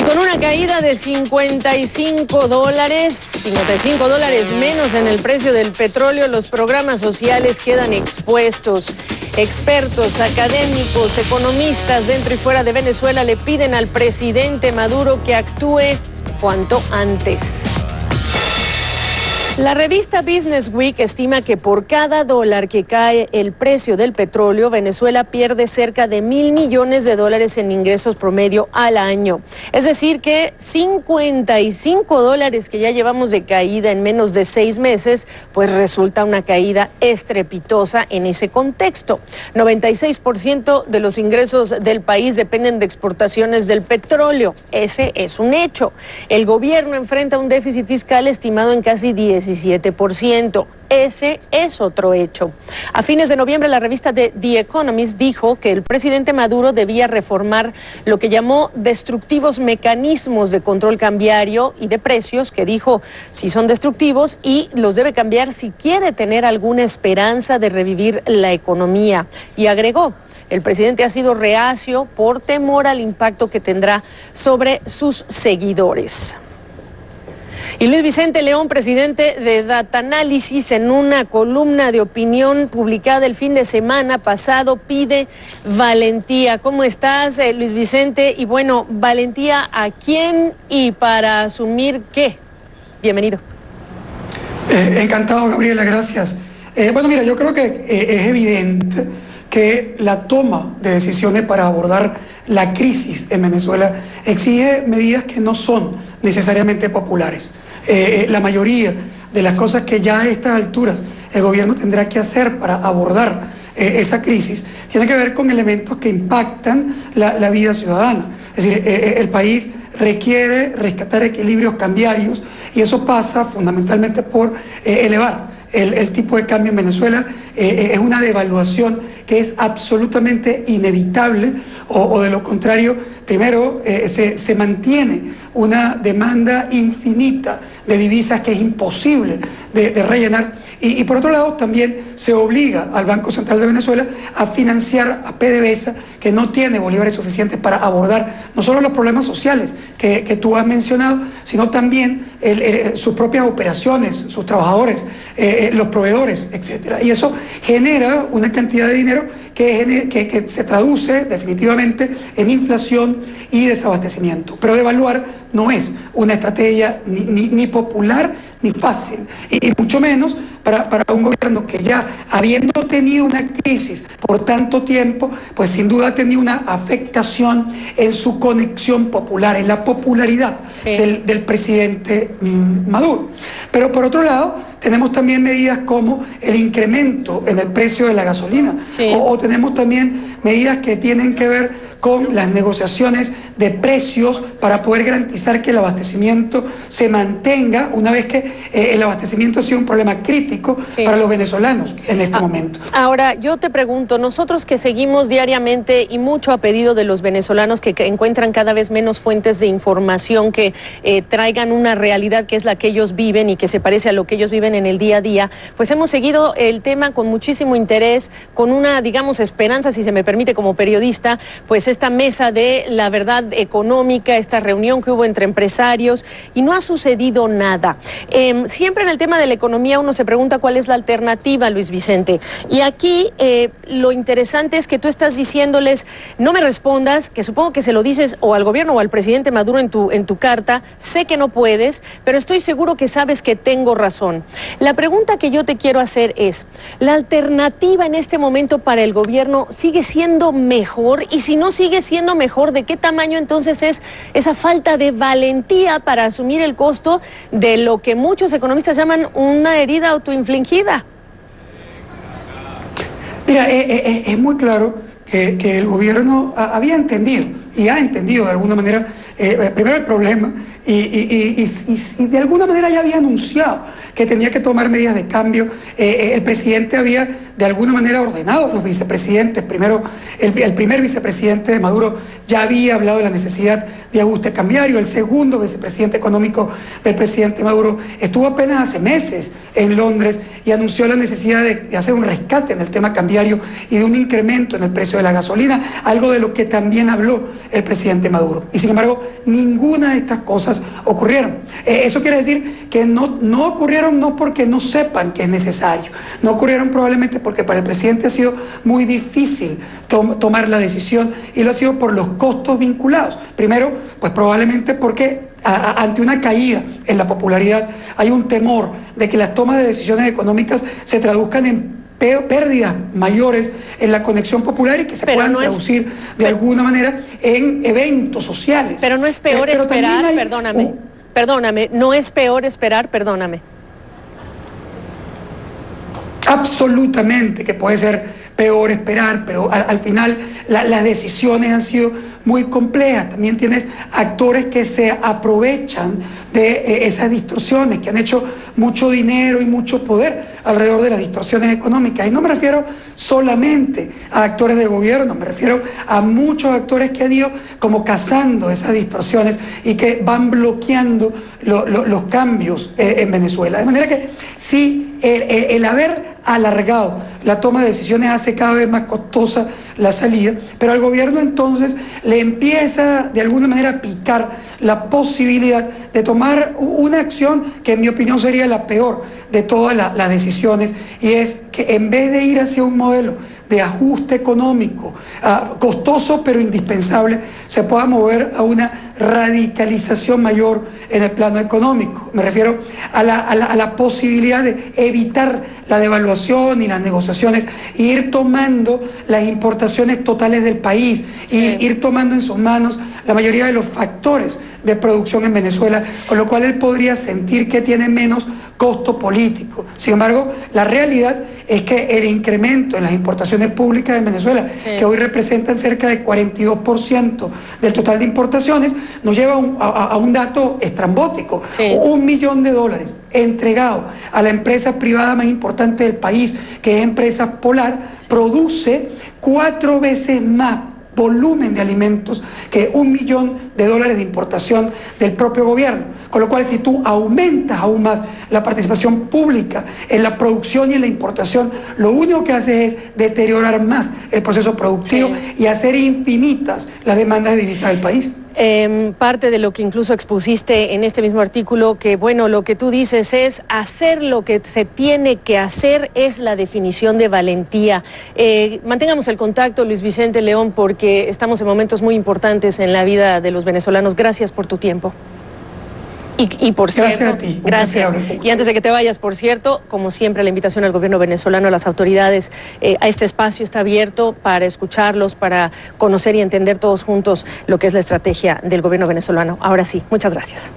Con una caída de $55 menos en el precio del petróleo, los programas sociales quedan expuestos. Expertos, académicos, economistas dentro y fuera de Venezuela le piden al presidente Maduro que actúe cuanto antes. La revista Business Week estima que por cada dólar que cae el precio del petróleo, Venezuela pierde cerca de $1.000 millones en ingresos promedio al año. Es decir que $55 que ya llevamos de caída en menos de 6 meses, pues resulta una caída estrepitosa en ese contexto. 96% de los ingresos del país dependen de exportaciones del petróleo. Ese es un hecho. El gobierno enfrenta un déficit fiscal estimado en casi 17%. Ese es otro hecho. A fines de noviembre, la revista The Economist dijo que el presidente Maduro debía reformar lo que llamó destructivos mecanismos de control cambiario y de precios, que dijo si son destructivos, y los debe cambiar si quiere tener alguna esperanza de revivir la economía. Y agregó: el presidente ha sido reacio por temor al impacto que tendrá sobre sus seguidores. Y Luis Vicente León, presidente de Datanálisis, en una columna de opinión publicada el fin de semana pasado, pide valentía. ¿Cómo estás, Luis Vicente? Y bueno, ¿valentía a quién y para asumir qué? Bienvenido. Encantado, Gabriela, gracias. Bueno, mira, yo creo que es evidente que la toma de decisiones para abordar la crisis en Venezuela exige medidas que no son necesariamente populares. La mayoría de las cosas que ya a estas alturas el gobierno tendrá que hacer para abordar esa crisis tiene que ver con elementos que impactan la vida ciudadana. Es decir, el país requiere rescatar equilibrios cambiarios y eso pasa fundamentalmente por elevar el tipo de cambio en Venezuela. Es una devaluación que es absolutamente inevitable, o de lo contrario, primero se mantiene una demanda infinita de divisas que es imposible de rellenar, y por otro lado también se obliga al Banco Central de Venezuela a financiar a PDVSA, que no tiene bolívares suficientes para abordar no solo los problemas sociales que tú has mencionado, sino también sus propias operaciones, sus trabajadores, los proveedores, etcétera. Y eso genera una cantidad de dinero que se traduce definitivamente en inflación y desabastecimiento. Pero devaluar no es una estrategia ni popular ni fácil, y mucho menos para un gobierno que ya, habiendo tenido una crisis por tanto tiempo, pues sin duda ha tenido una afectación en su conexión popular, en la popularidad del presidente Maduro. Pero por otro lado, tenemos también medidas como el incremento en el precio de la gasolina, o tenemos también medidas que tienen que ver con las negociaciones de precios para poder garantizar que el abastecimiento se mantenga, una vez que el abastecimiento ha sido un problema crítico para los venezolanos en este momento. Ahora, yo te pregunto, nosotros que seguimos diariamente y mucho a pedido de los venezolanos que encuentran cada vez menos fuentes de información que traigan una realidad que es la que ellos viven y que se parece a lo que ellos viven en el día a día, pues hemos seguido el tema con muchísimo interés, con una, digamos, esperanza, si se me permite, como periodista, pues esta mesa de la verdad económica, esta reunión que hubo entre empresarios, y no ha sucedido nada. Siempre en el tema de la economía uno se pregunta cuál es la alternativa, Luis Vicente, y aquí lo interesante es que tú estás diciéndoles: no me respondas, que supongo que se lo dices o al gobierno o al presidente Maduro en tu carta, sé que no puedes, pero estoy seguro que sabes que tengo razón. La pregunta que yo te quiero hacer es: ¿la alternativa en este momento para el gobierno sigue siendo mejor? Y si no sigue siendo mejor, ¿de qué tamaño entonces es esa falta de valentía para asumir el costo de lo que muchos economistas llaman una herida autoinfligida? Mira, es muy claro que el gobierno había entendido y ha entendido de alguna manera primero el problema y de alguna manera ya había anunciado que tenía que tomar medidas de cambio. El presidente había de alguna manera ordenado a los vicepresidentes. Primero, el primer vicepresidente de Maduro ya había hablado de la necesidad de ajuste cambiario. El segundo vicepresidente económico del presidente Maduro estuvo apenas hace meses en Londres y anunció la necesidad de hacer un rescate en el tema cambiario y de un incremento en el precio de la gasolina, algo de lo que también habló el presidente Maduro. Y sin embargo, ninguna de estas cosas ocurrieron. Eso quiere decir que no ocurrieron no porque no sepan que es necesario, no ocurrieron probablemente porque para el presidente ha sido muy difícil tomar la decisión, y lo ha sido por los costos vinculados. Primero, pues probablemente porque ante una caída en la popularidad hay un temor de que las tomas de decisiones económicas se traduzcan en pérdidas mayores en la conexión popular y que se puedan traducir de alguna manera en eventos sociales. Pero no es peor esperar, perdóname, no es peor esperar, perdóname. Absolutamente que puede ser peor esperar, pero al final las decisiones han sido muy complejas. También tienes actores que se aprovechan de esas distorsiones, que han hecho mucho dinero y mucho poder alrededor de las distorsiones económicas. Y no me refiero solamente a actores de gobierno, me refiero a muchos actores que han ido como cazando esas distorsiones y que van bloqueando los cambios en Venezuela. De manera que sí, el haber alargado la toma de decisiones hace cada vez más costosa la salida, pero al gobierno entonces le empieza de alguna manera a picar la posibilidad de tomar una acción que en mi opinión sería la peor de todas las decisiones, y es que en vez de ir hacia un modelo de ajuste económico, costoso pero indispensable, se pueda mover a una radicalización mayor en el plano económico. Me refiero a la posibilidad de evitar la devaluación y las negociaciones, e ir tomando las importaciones totales del país, ir tomando en sus manos la mayoría de los factores de producción en Venezuela, con lo cual él podría sentir que tiene menos costo político. Sin embargo, la realidad es que el incremento en las importaciones públicas de Venezuela, que hoy representan cerca del 42% del total de importaciones, nos lleva a un dato estrambótico. $1 millón entregado a la empresa privada más importante del país, que es Empresas Polar, produce 4 veces más volumen de alimentos que $1 millón de importación del propio gobierno. Con lo cual, si tú aumentas aún más la participación pública en la producción y en la importación, lo único que hace es deteriorar más el proceso productivo y hacer infinitas las demandas de divisas del país. Parte de lo que incluso expusiste en este mismo artículo, que bueno, lo que tú dices es hacer lo que se tiene que hacer, es la definición de valentía. Mantengamos el contacto, Luis Vicente León, porque estamos en momentos muy importantes en la vida de los venezolanos. Gracias por tu tiempo. Y por cierto, gracias a ti. Gracias. Y antes de que te vayas, por cierto, como siempre, la invitación al gobierno venezolano, a las autoridades, a este espacio está abierto para escucharlos, para conocer y entender todos juntos lo que es la estrategia del gobierno venezolano. Ahora sí, muchas gracias.